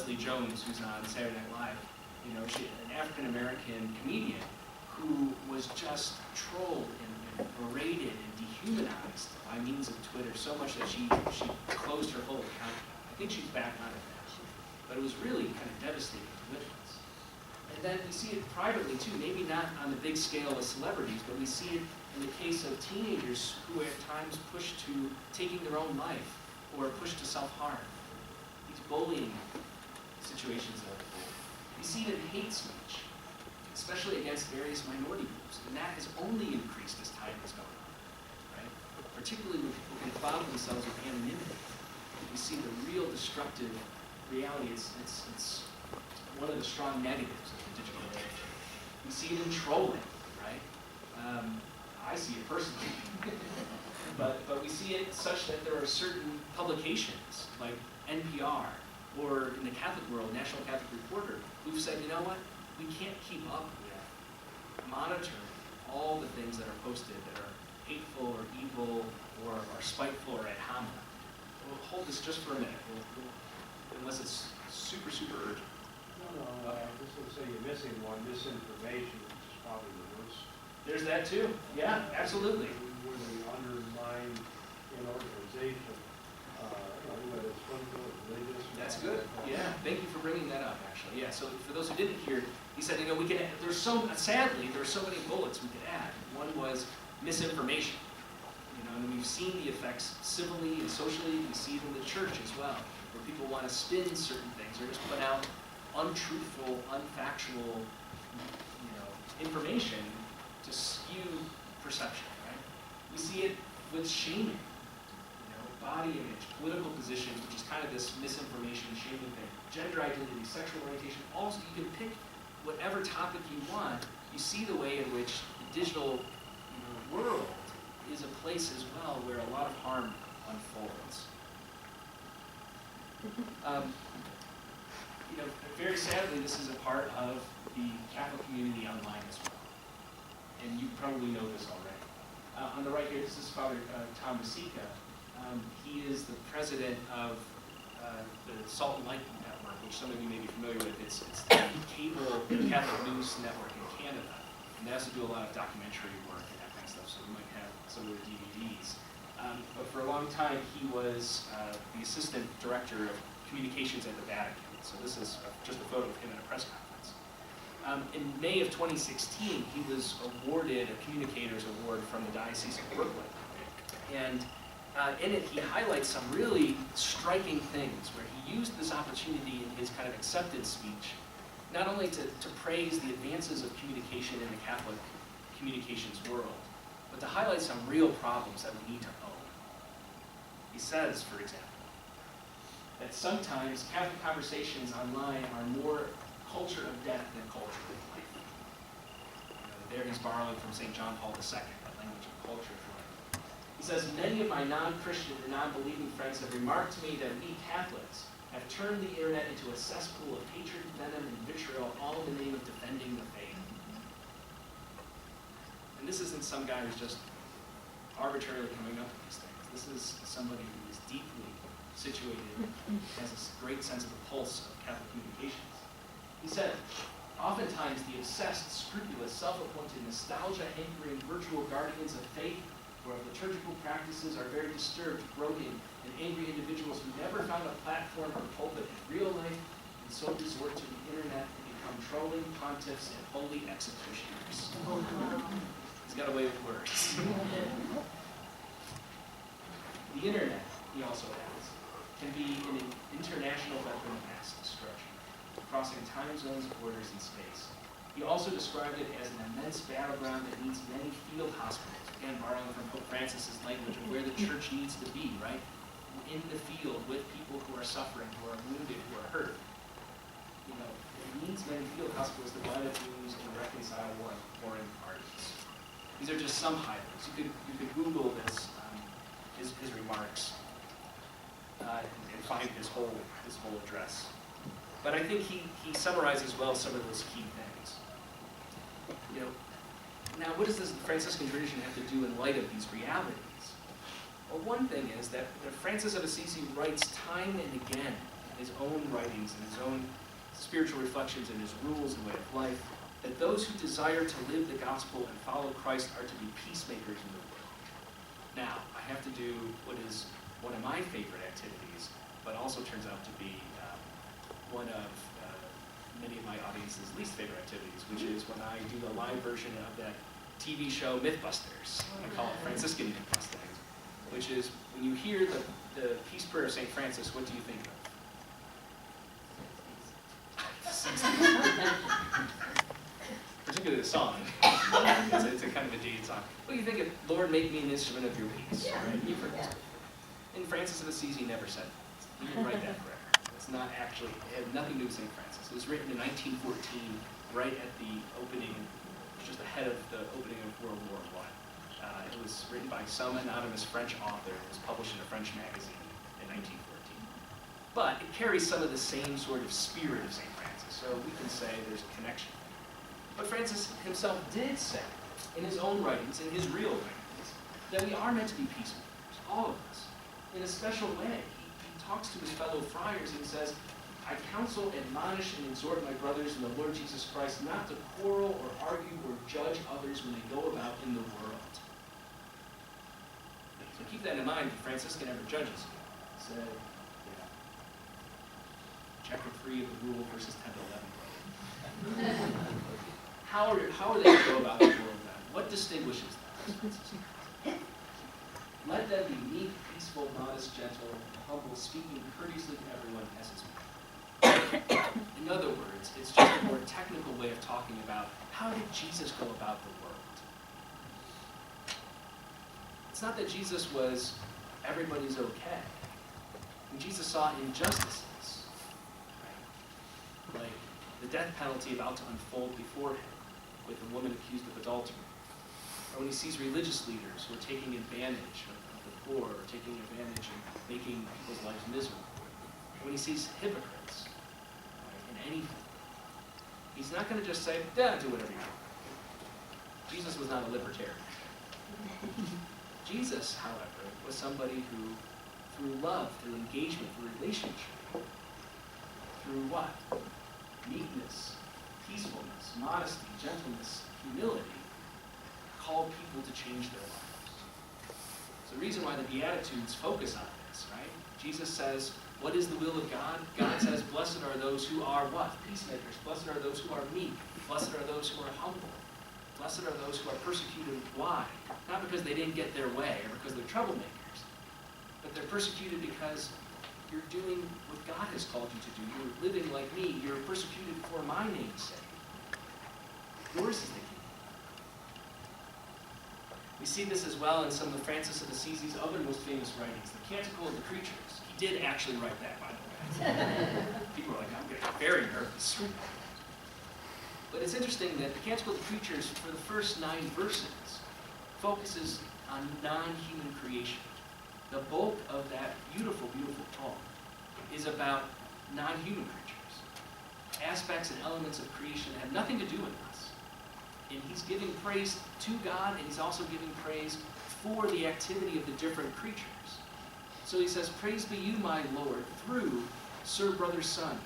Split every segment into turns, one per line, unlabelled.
Leslie Jones, who's on Saturday Night Live. You know, she's an African-American comedian who was just trolled and berated and dehumanized by means of Twitter so much that she closed her whole account. I think she's back on it now. But it was really kind of devastating to witness. And then we see it privately too, maybe not on the big scale of celebrities, but we see it in the case of teenagers who at times push to taking their own life or push to self-harm. These bullying situations that unfold. We see it in hate speech, especially against various minority groups, and that has only increased as time has gone on, right? Particularly when people can cloud themselves with anonymity. We see the real destructive reality. It's one of the strong negatives of the digital age. We see it in trolling, right? I see it personally, but we see it such that there are certain publications like NPR or in the Catholic world, National Catholic Reporter, who've said, you know what, we can't keep up with monitoring all the things that are posted that are hateful or evil or are spiteful or ad hominem. We'll hold this just for a minute, unless it's super, super urgent.
No, just to say you're missing one, misinformation, which is probably the worst.
There's that too. Yeah, absolutely.
Where they undermine an organization, whether it's political or religious.
That's good. Yeah, thank you for bringing that up, actually. Yeah, so for those who didn't hear, he said, you know, we can, sadly, there are so many bullets we could add. One was misinformation. You know, and we've seen the effects civilly and socially. We see it in the church as well, where people want to spin certain things or just put out untruthful, unfactual, information to skew perception, right? We see it with shaming, body image, political positions, which is kind of this misinformation, shaming thing, gender identity, sexual orientation. Also, you can pick whatever topic you want. You see the way in which the digital world is a place as well where a lot of harm unfolds. Very sadly, this is a part of the Catholic community online as well. And you probably know this already. On the right here, this is Father Tom Masica. He is the president of the Salt and Light Network, which some of you may be familiar with. It's the cable Catholic news network in Canada. And they also do a lot of documentary work and that kind of stuff, so you might have some of their DVDs. But for a long time, he was the assistant director of communications at the Vatican. So this is just a photo of him at a press conference. In May of 2016, he was awarded a Communicators Award from the Diocese of Brooklyn. And in it, he highlights some really striking things where he used this opportunity in his kind of acceptance speech, not only to praise the advances of communication in the Catholic communications world, but to highlight some real problems that we need to own. He says, for example, that sometimes Catholic conversations online are more culture of death than culture of life. There he's borrowing from St. John Paul II, that language of culture of life. He says, many of my non-Christian and non-believing friends have remarked to me that we Catholics have turned the internet into a cesspool of hatred, venom, and vitriol, all in the name of defending the faith. And this isn't some guy who's just arbitrarily coming up with these things. This is somebody who is deeply situated, has a great sense of the pulse of Catholic communications. He said, oftentimes the obsessed, scrupulous, self-appointed, nostalgia-hankering virtual guardians of faith or of liturgical practices are very disturbed, broken, and angry individuals who never found a platform or pulpit in real life and so resort to the internet and become trolling pontiffs and holy executioners. He's got a way with words. The internet, he also adds, can be an international weapon of mass destruction, crossing time zones, borders, and space. He also described it as an immense battleground that needs many field hospitals, again borrowing from Pope Francis's language of where the church needs to be, right? In the field with people who are suffering, who are wounded, who are hurt. It needs many field hospitals to bind its wounds and reconcile warring parties. These are just some highlights. You could Google this, his remarks, and find his whole address. But I think he summarizes well some of those key things. Now what does this Franciscan tradition have to do in light of these realities? Well, one thing is that Francis of Assisi writes time and again in his own writings and his own spiritual reflections and his rules and way of life, that those who desire to live the gospel and follow Christ are to be peacemakers in the world. Now, I have to do what is one of my favorite activities, but also turns out to be one of many of my audience's least favorite activities, which is when I do the live version of that TV show Mythbusters. I call it Franciscan Mythbusters, which is when you hear the peace prayer of St. Francis, what do you think of? Particularly the song. It's a kind of a dated song. What do you think of, Lord, make me an instrument of your peace? Right? You've heard this. And Francis of Assisi never said that. He didn't write that prayer. It's not actually, it had nothing to do with St. Francis. It was written in 1914, right at the opening, just ahead of the opening of World War I. It was written by some anonymous French author. It was published in a French magazine in 1914. But it carries some of the same sort of spirit of St. Francis, so we can say there's a connection. But Francis himself did say, in his own writings, in his real writings, that we are meant to be peacemakers, all of us, in a special way. He talks to his fellow friars and says, I counsel, admonish, and exhort my brothers in the Lord Jesus Christ not to quarrel or argue or judge others when they go about in the world. So keep that in mind if Franciscan ever judges you. Say, yeah. Chapter 3 of the Rule, verses 10 to 11. How are they to go about the world then? What distinguishes them? Let them be meek, peaceful, modest, gentle, humble, speaking courteously to everyone as is meet. In other words, it's just a more technical way of talking about how did Jesus go about the world. It's not that Jesus was everybody's okay. When Jesus saw injustices, right? Like the death penalty about to unfold before him with a woman accused of adultery, or when he sees religious leaders who are taking advantage of the poor, or taking advantage and making people's lives miserable, when he sees hypocrites, in anything, he's not going to just say, yeah, do whatever you want. Jesus was not a libertarian. Jesus, however, was somebody who, through love, through engagement, through relationship, through what? Meekness, peacefulness, modesty, gentleness, humility, called people to change their lives. It's the reason why the Beatitudes focus on this, right? Jesus says, what is the will of God? God says, blessed are those who are what? Peacemakers. Blessed are those who are meek. Blessed are those who are humble. Blessed are those who are persecuted. Why? Not because they didn't get their way or because they're troublemakers, but they're persecuted because you're doing what God has called you to do. You're living like me. You're persecuted for my name's sake. Yours is the kingdom. We see this as well in some of Francis of Assisi's other most famous writings, the Canticle of the Creatures. He did actually write that, by the way. People are like, I'm getting very nervous. But it's interesting that the Canticle of the Creatures, for the first 9 verses, focuses on non-human creation. The bulk of that beautiful, beautiful poem is about non-human creatures. Aspects and elements of creation that have nothing to do with us. And he's giving praise to God, and he's also giving praise for the activity of the different creatures. So he says, praise be you, my Lord, through Sir Brother Sun,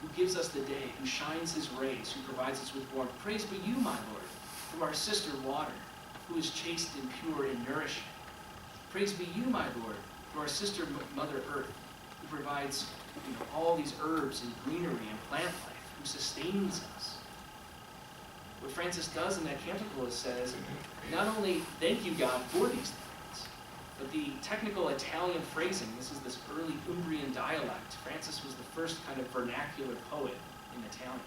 who gives us the day, who shines his rays, who provides us with warmth. Praise be you, my Lord, through our sister water, who is chaste and pure and nourishing. Praise be you, my Lord, through our sister Mother Earth, who provides all these herbs and greenery and plant life, who sustains us. What Francis does in that canticle is says, not only thank you, God, for these things, but the technical Italian phrasing, this is this early Umbrian dialect. Francis was the first kind of vernacular poet in Italian.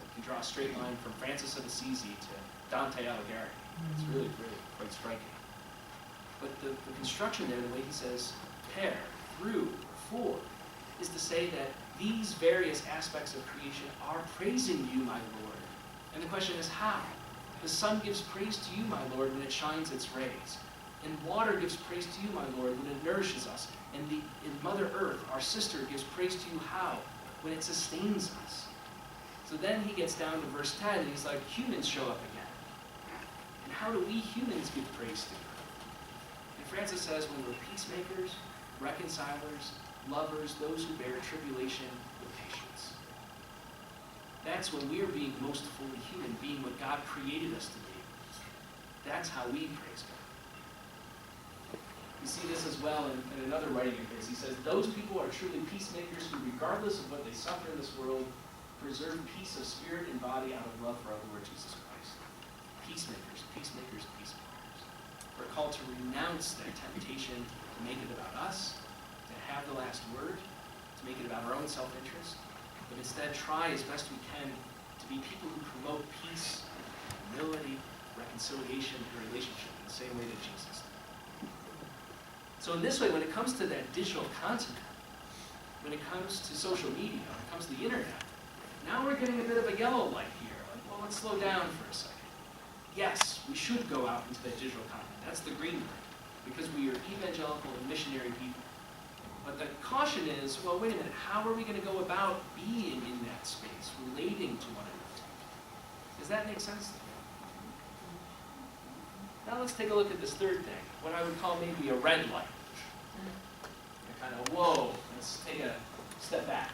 You can draw a straight line from Francis of Assisi to Dante Alighieri. It's really, really quite striking. But the construction there, the way he says per, through, for, is to say that these various aspects of creation are praising you, my Lord. And the question is how? The sun gives praise to you, my Lord, when it shines its rays. And water gives praise to you, my Lord, when it nourishes us. And Mother Earth, our sister, gives praise to you how? When it sustains us. So then he gets down to verse 10, and he's like, humans show up again. And how do we humans give praise to God? And Francis says, when we're peacemakers, reconcilers, lovers, those who bear tribulation with patience. That's when we are being most fully human, being what God created us to be. That's how we praise God. We see this as well in another writing of his. He says, those people are truly peacemakers who, regardless of what they suffer in this world, preserve peace of spirit and body out of love for our Lord Jesus Christ. Peacemakers, peacemakers, peacemakers. We're called to renounce that temptation to make it about us, to have the last word, to make it about our own self-interest, but instead try as best we can to be people who promote peace, humility, reconciliation, and relationship in the same way that Jesus did. So in this way, when it comes to that digital continent, when it comes to social media, when it comes to the internet, now we're getting a bit of a yellow light here. Like, well, let's slow down for a second. Yes, we should go out into that digital continent. That's the green light, because we are evangelical and missionary people. But the caution is, well, wait a minute, how are we going to go about being in that space, relating to one another? Does that make sense? Now let's take a look at this third thing, what I would call maybe a red light. A kind of, whoa, let's take a step back.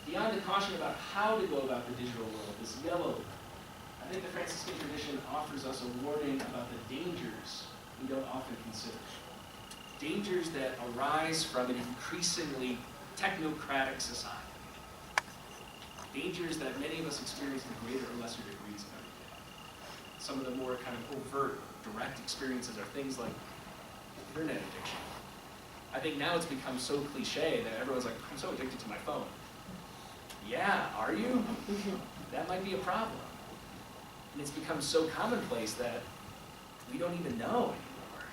Beyond the caution about how to go about the digital world, this yellow light, I think the Franciscan tradition offers us a warning about the dangers we don't often consider. Dangers that arise from an increasingly technocratic society. Dangers that many of us experience to greater or lesser degrees every day. Some of the more kind of overt, direct experiences are things like internet addiction. I think now it's become so cliche that everyone's like, I'm so addicted to my phone. Yeah, are you? That might be a problem. And it's become so commonplace that we don't even know anymore,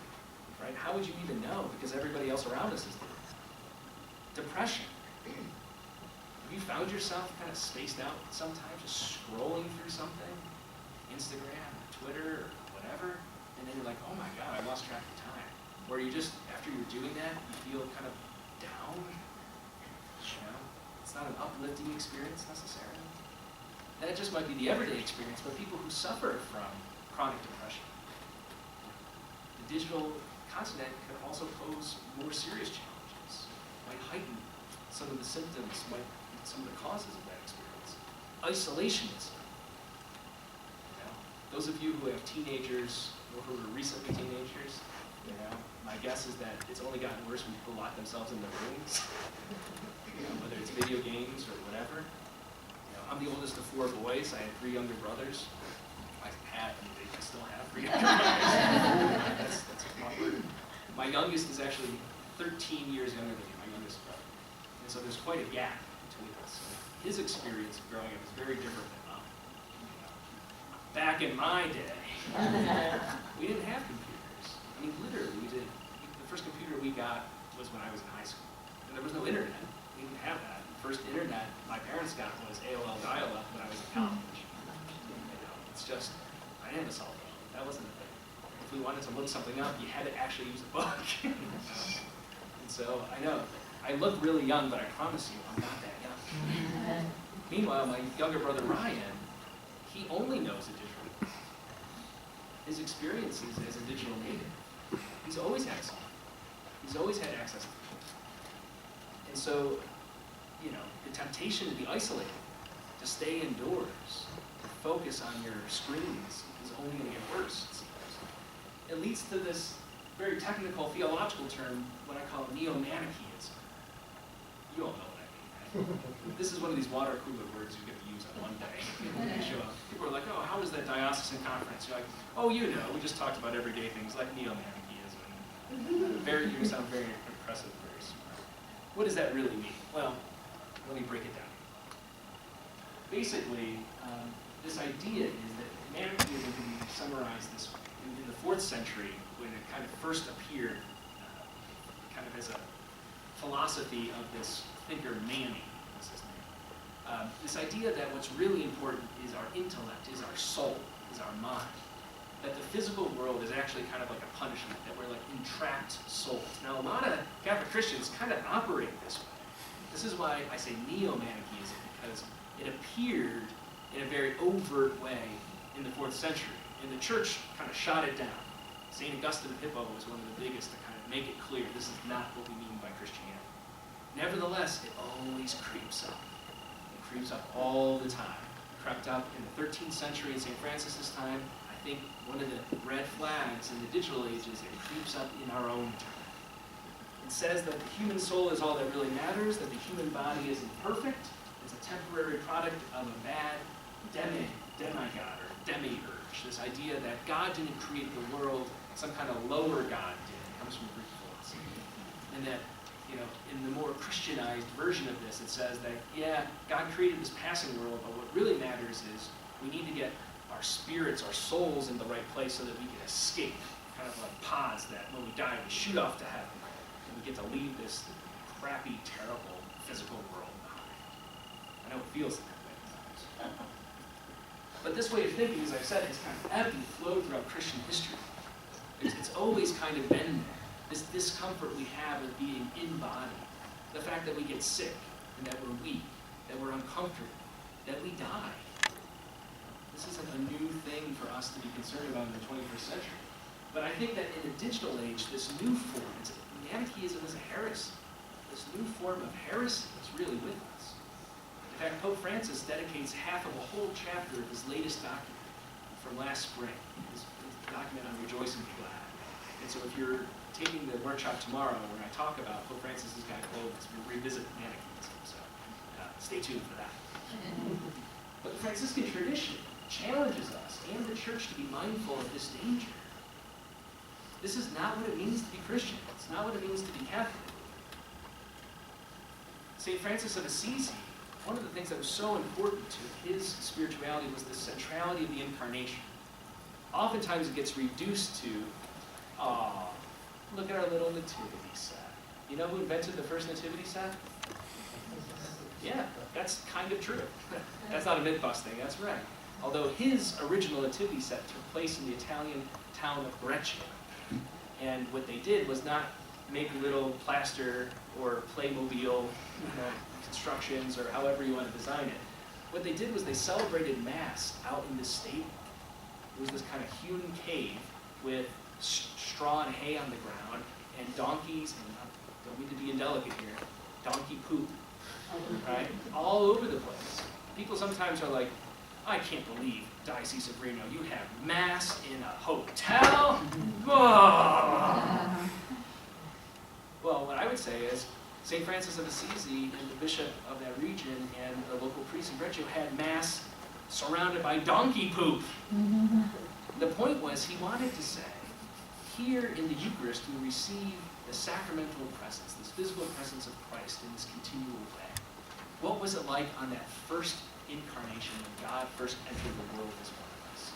right? How would you even know? Because everybody else around us is doing it. Depression. Have you found yourself kind of spaced out sometimes, just scrolling through something? Instagram, Twitter, or whatever, and then you're like, oh my God, I lost track of time. Or you just, after you're doing that, you feel kind of down. You know? It's not an uplifting experience necessarily. That just might be the everyday experience, but people who suffer from chronic depression. The digital continent can also pose more serious challenges, might heighten some of the symptoms, might some of the causes of that experience. Isolationism. You know, those of you who have teenagers or who are recently teenagers, you know, my guess is that it's only gotten worse when people lock themselves in their rooms, you know, whether it's video games or whatever. I'm the oldest of 4 boys. I had 3 younger brothers. I still have 3 younger brothers. That's awkward. My youngest is actually 13 years younger than me, my youngest brother. And so there's quite a gap between us. His experience of growing up is very different than mine. Back in my day, we didn't have computers. I mean, literally, we did. The first computer we got was when I was in high school. And there was no internet. We didn't have that. First internet my parents got was AOL dial-up when I was in college. You know, it's just, I didn't have a cell phone. That wasn't a thing. If we wanted to look something up, you had to actually use a book. And so, I know, I look really young, but I promise you, I'm not that young. Meanwhile, my younger brother Ryan, he only knows a digital. His experiences as a digital native, he's always had something. He's always had access to it. And so, you know, the temptation to be isolated, to stay indoors, to focus on your screens is only going to get worse, it seems. It leads to this very technical theological term, what I call neo-Manichaeism. You all know what I mean. This is one of these water cooler words you get to use on Monday. When you show up. People are like, oh, how was that diocesan conference? You're like, oh, you know, we just talked about everyday things like neo-Manichaeism. You sound very impressive, very smart. What does that really mean? Well, let me break it down. Basically, this idea is that Manichaeism can be summarized this way. In the 4th century, when it kind of first appeared, kind of as a philosophy of this thinker Mani, was his name. This idea that what's really important is our intellect, is our soul, is our mind. That the physical world is actually kind of like a punishment, that we're like entrapped souls. Now, a lot of Catholic Christians kind of operate this way. This is why I say neo-Manichaeism, because it appeared in a very overt way in the 4th century, and the church kind of shot it down. St. Augustine of Hippo was one of the biggest to kind of make it clear this is not what we mean by Christianity. Nevertheless, it always creeps up. It creeps up all the time. It crept up in the 13th century in St. Francis's time. I think one of the red flags in the digital age is it creeps up in our own time. It says that the human soul is all that really matters, that the human body is imperfect, it's a temporary product of a bad demigod or demiurge. This idea that God didn't create the world, some kind of lower God did. It comes from Greek philosophy. And that, in the more Christianized version of this, it says that, yeah, God created this passing world, but what really matters is we need to get our spirits, our souls in the right place so that we can escape, kind of like pods that when we die, we shoot off to heaven, and we get to leave this crappy, terrible physical world behind. I know it feels that way at times. But this way of thinking, as I've said, has kind of ebbed and flowed throughout Christian history. It's always kind of been there. This discomfort we have of being in body, the fact that we get sick, and that we're weak, that we're uncomfortable, that we die. This isn't a new thing for us to be concerned about in the 21st century. But I think that in the digital age, this new form, Manichaeism is a heresy. This new form of heresy is really with us. In fact, Pope Francis dedicates half of a whole chapter of his latest document from last spring, his document on Rejoice and Be Glad. And so if you're taking the workshop tomorrow when I talk about Pope Francis's Guide to Holiness, we'll revisit Manichaeism, so stay tuned for that. But the Franciscan tradition challenges us and the church to be mindful of this danger. This is not what it means to be Christian. It's not what it means to be Catholic. St. Francis of Assisi, one of the things that was so important to his spirituality was the centrality of the incarnation. Oftentimes it gets reduced to, look at our little nativity set. You know who invented the first nativity set? Yeah, that's kind of true. That's not a myth busting, that's right. Although his original nativity set took place in the Italian town of Brescia. And what they did was not make little plaster or Playmobil constructions or however you want to design it. What they did was they celebrated Mass out in this stable. It was this kind of hewn cave with straw and hay on the ground, and donkeys, and I don't mean to be indelicate here, donkey poop, right? All over the place. People sometimes are like, I can't believe, Diocese of Reno, you have Mass in a hotel? Oh. Well, what I would say is, St. Francis of Assisi and the bishop of that region and the local priest in Brescia had Mass surrounded by donkey poop. The point was, he wanted to say, here in the Eucharist, we receive the sacramental presence, this physical presence of Christ in this continual way. What was it like on that first incarnation when God first entered the world as one of us?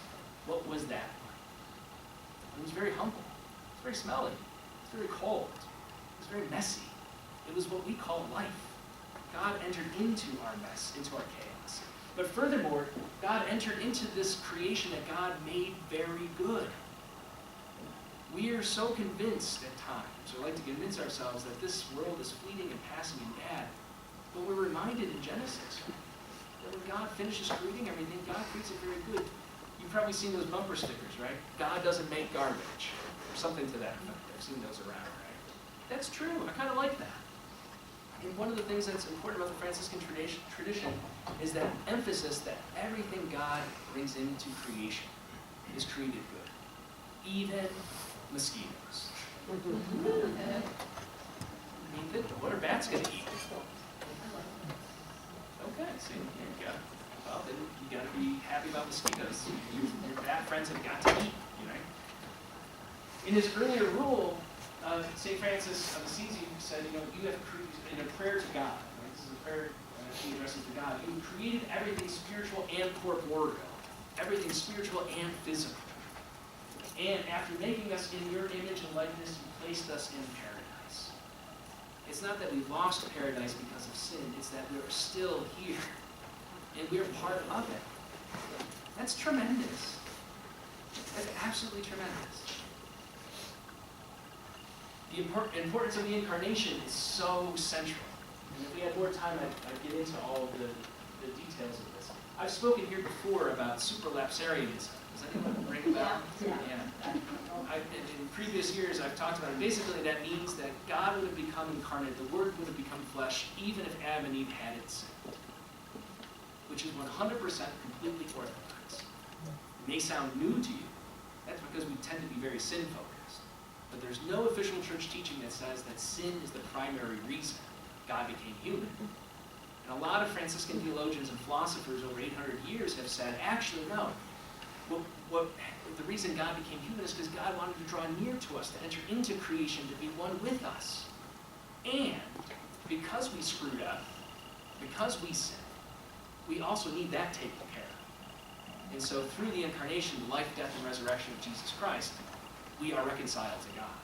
What was that like? It was very humble. It was very smelly. It was very cold. It was very messy. It was what we call life. God entered into our mess, into our chaos. But furthermore, God entered into this creation that God made very good. We are so convinced at times, or like to convince ourselves, that this world is fleeting and passing and bad. But we're reminded in Genesis that when God finishes creating everything, God creates it very good. You've probably seen those bumper stickers, right? God doesn't make garbage, or something to that effect. I've seen those around, right? That's true. I kind of like that. And one of the things that's important about the Franciscan tradition is that emphasis that everything God brings into creation is created good. Even mosquitoes. I mean, what are bats going to eat? Okay, so here you go. Well, then you got to be happy about mosquitoes. Your bat friends have got to eat, In his earlier rule, St. Francis of Assisi said, you have in a prayer to God, right? This is a prayer he addresses to God. You created everything spiritual and corporeal, everything spiritual and physical. And after making us in your image and likeness, you placed us in paradise. It's not that we lost paradise because of sin, it's that we're still here. And we're part of it. That's tremendous. That's absolutely tremendous. The importance of the incarnation is so central. And if we had more time, I'd get into all of the details of this. I've spoken here before about supralapsarianism, this Does anyone ring a bell? Yeah. In previous years, I've talked about it. Basically, that means that God would have become incarnate, the Word would have become flesh, even if Adam and Eve hadn't sinned, which is 100% completely orthodox. It may sound new to you. That's because we tend to be very sin-focused. But there's no official church teaching that says that sin is the primary reason God became human. And a lot of Franciscan theologians and philosophers over 800 years have said, actually, no. The reason God became human is because God wanted to draw near to us, to enter into creation, to be one with us. And because we screwed up, because we sinned, we also need that taken care of. And so through the incarnation, the life, death, and resurrection of Jesus Christ, we are reconciled to God.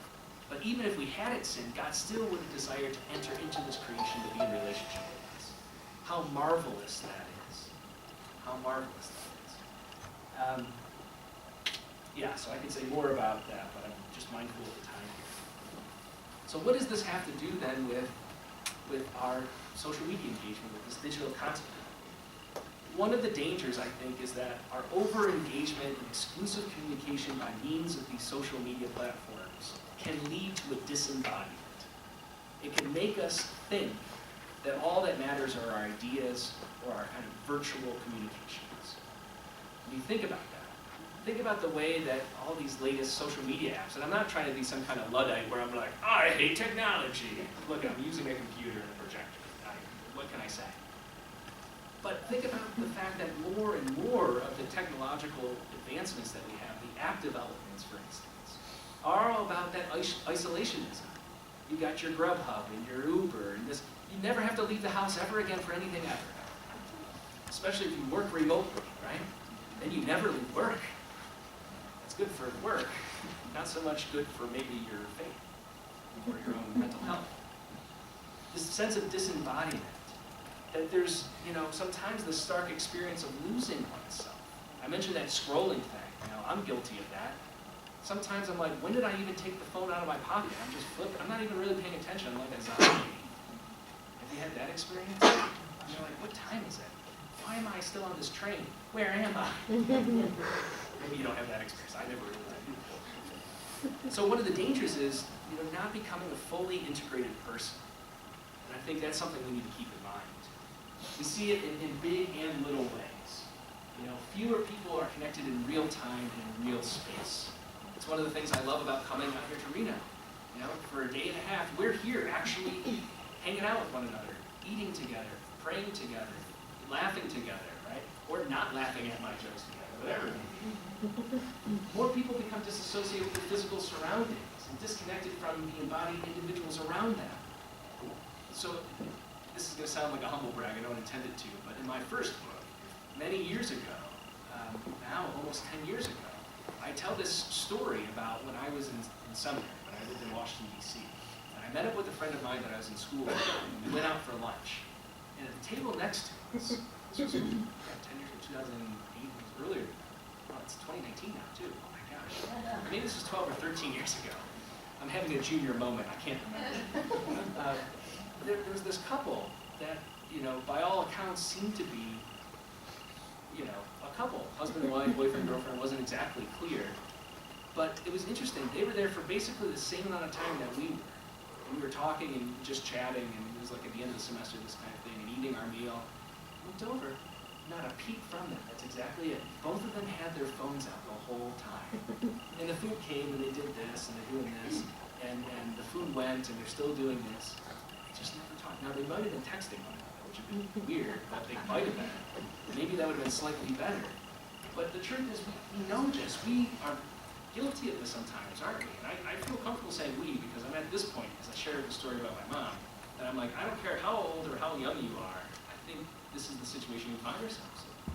But even if we hadn't sinned, God still would have desired to enter into this creation to be in relationship with us. How marvelous that is. How marvelous that is. Yeah, so I could say more about that, but I'm just mindful of the time here. So what does this have to do then with our social media engagement, with this digital content? One of the dangers, I think, is that our over-engagement and exclusive communication by means of these social media platforms can lead to a disembodiment. It can make us think that all that matters are our ideas or our kind of virtual communications. When you think about that, think about the way that all these latest social media apps, and I'm not trying to be some kind of Luddite where I'm like, I hate technology. Look, I'm using a computer and a projector. What can I say? But think about the fact that more and more of the technological advancements that we have, the app developments, for instance, are all about that isolationism. You got your Grubhub and your Uber and this. You never have to leave the house ever again for anything ever. Especially if you work remotely, right? Then you never leave work. That's good for work, not so much good for maybe your faith or your own mental health. This sense of disembodiment, that there's, sometimes the stark experience of losing oneself. I mentioned that scrolling thing. I'm guilty of that. Sometimes I'm like, when did I even take the phone out of my pocket? I'm just flipping. I'm not even really paying attention. I'm like a zombie. Have you had that experience? You're like, what time is it? Why am I still on this train? Where am I? Maybe you don't have that experience. I never really did. So one of the dangers is, not becoming a fully integrated person. And I think that's something we need to keep in mind. We see it in big and little ways. Fewer people are connected in real time and in real space. It's one of the things I love about coming out here to Reno. For a day and a half, we're here actually hanging out with one another, eating together, praying together, laughing together, right? Or not laughing at my jokes together, whatever it may be. More people become disassociated with their physical surroundings and disconnected from the embodied individuals around them. So this is going to sound like a humble brag, I don't intend it to, but in my first book, many years ago, now almost 10 years ago, I tell this story about when I was in seminary, when I lived in Washington, D.C. And I met up with a friend of mine that I was in school with, and we went out for lunch. And at the table next to us, this was 10 years ago, 2008, it was earlier. Oh, it's 2019 now, too. Oh my gosh. Maybe this was 12 or 13 years ago. I'm having a junior moment, I can't remember. There was this couple that, by all accounts seemed to be, a couple. Husband and wife, boyfriend, girlfriend, wasn't exactly clear. But it was interesting. They were there for basically the same amount of time that we were. We were talking and just chatting, and it was like at the end of the semester, this kind of thing, and eating our meal. Looked over, not a peep from them. That's exactly it. Both of them had their phones out the whole time. And the food came, and they did this, and they're doing this, and the food went, and they're still doing this. They just never talked. Now, they might have been texting one another, which would be weird, but they might have been. Maybe that would have been slightly better. But the truth is, we know this. We are guilty of this sometimes, aren't we? And I feel comfortable saying we because I'm at this point, as I shared the story about my mom, that I'm like, I don't care how old or how young you are, I think this is the situation we find ourselves in.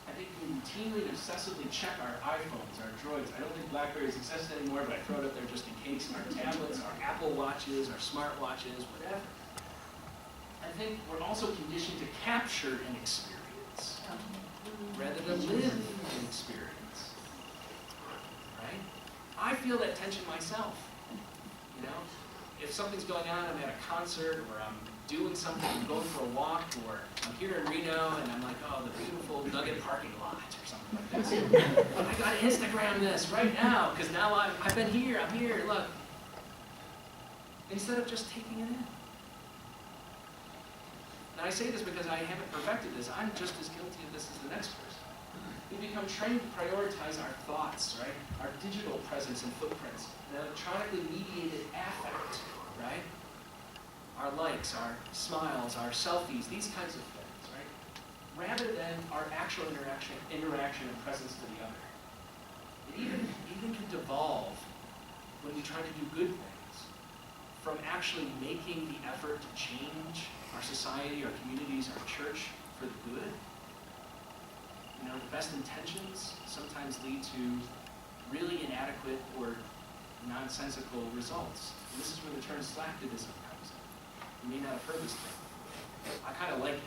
I think we routinely and obsessively check our iPhones, our Droids. I don't think BlackBerry exists anymore, but I throw it up there just in case. Our tablets, our Apple Watches, our smartwatches, whatever. I think we're also conditioned to capture an experience rather than live an experience. Right? I feel that tension myself. If something's going on, I'm at a concert, or I'm doing something, I'm going for a walk, or I'm I'm here in Reno, and I'm like, oh, the beautiful Nugget parking lot, or something like this. I gotta Instagram this right now, because now I've been here, I'm here, look. Instead of just taking it in. And I say this because I haven't perfected this. I'm just as guilty of this as the next person. We become trained to prioritize our thoughts, right? Our digital presence and footprints, an electronically mediated affect, right? Our likes, our smiles, our selfies, these kinds of things, right? Rather than our actual interaction and presence to the other. It even can devolve when we try to do good things from actually making the effort to change our society, our communities, our church for the good. You know, the best intentions sometimes lead to really inadequate or nonsensical results. And this is where the term slacktivism comes in. You may not have heard this term. I kind of like it,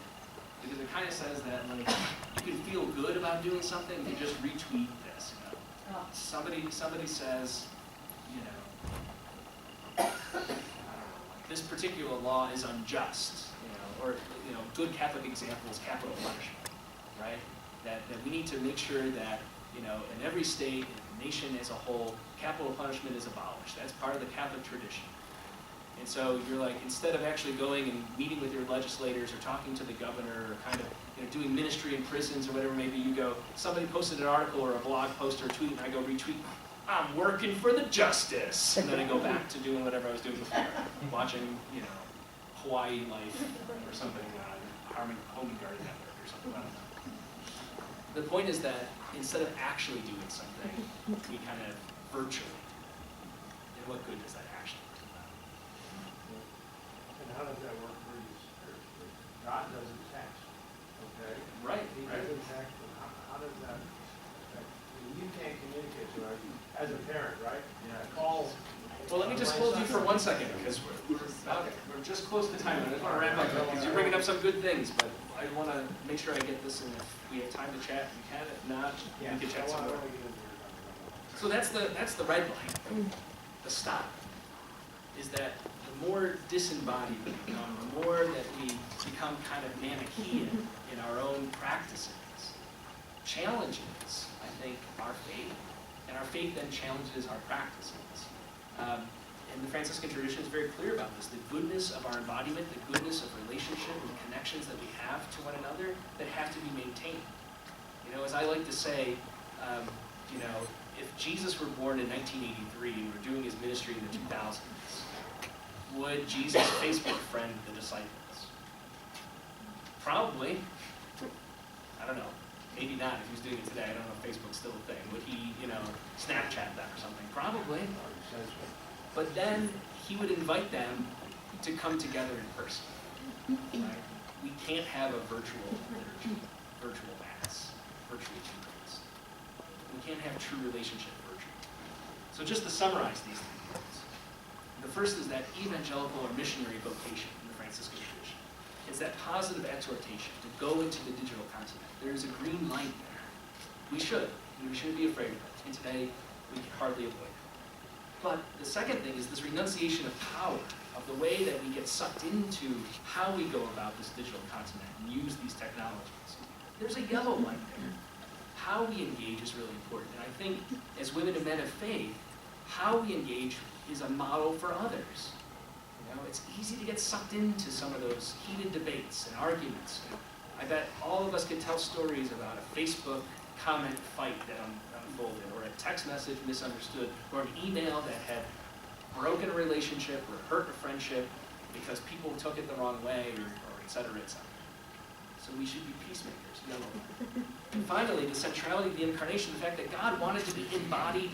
because it kind of says that, like, you can feel good about doing something if you just retweet this, you know. Somebody says, you know, I don't know, like, this particular law is unjust, you know, or, you know, good Catholic example is capital punishment, right? That we need to make sure that, you know, in every state, in the nation as a whole, capital punishment is abolished. That's part of the Catholic tradition. And so you're like, instead of actually going and meeting with your legislators or talking to the governor or kind of, you know, doing ministry in prisons or whatever, maybe you go, somebody posted an article or a blog post or a tweet, and I go retweet, I'm working for the justice. And then I go back to doing whatever I was doing before, watching, you know, Hawaii Life or something on Home Garden Network or something, I don't know. The point is that instead of actually doing something, we kind of virtually. And what good does that actually do?
And how does that work for you spiritually? God doesn't text, okay?
Right,
He
right.
doesn't text, and how does that affect? I mean, you can't communicate to us as a parent, right? Yeah. Call.
Well, let me just hold you for 1 second, because we're just close to time, and I just want to wrap up, because you're bringing up some good things, but I want to make sure I get this in. If we have time to chat, we can. If not, we can chat some more. So that's the red line. The stop is that the more disembodied we become, the more that we become kind of Manichaean in our own practices, challenges, I think, our faith, and our faith then challenges our practices. And the Franciscan tradition is very clear about this, the goodness of our embodiment, the goodness of relationship and connections that we have to one another that have to be maintained. You know, as I like to say, you know, if Jesus were born in 1983 and were doing his ministry in the 2000s, would Jesus Facebook friend the disciples? Probably. I don't know. Maybe not if he was doing it today. I don't know if Facebook's still a thing. Would he, you know, Snapchat them or something? Probably. But then he would invite them to come together in person. Right? We can't have a virtual liturgy, virtual mass, virtual Eucharist. We can't have true relationship virtually. So just to summarize these 3 points. The first is that evangelical or missionary vocation in the Franciscan tradition. It's that positive exhortation to go into the digital continent. There's a green light there. We should. And we shouldn't be afraid of it. And today, we can hardly avoid it. But the second thing is this renunciation of power, of the way that we get sucked into how we go about this digital continent and use these technologies. There's a yellow light there. How we engage is really important. And I think as women and men of faith, how we engage is a model for others. You know, it's easy to get sucked into some of those heated debates and arguments. I bet all of us could tell stories about a Facebook comment fight that unfolded, or a text message misunderstood, or an email that had broken a relationship or hurt a friendship because people took it the wrong way, or et cetera, et cetera. So we should be peacemakers, yellow. And finally, the centrality of the incarnation, the fact that God wanted to be embodied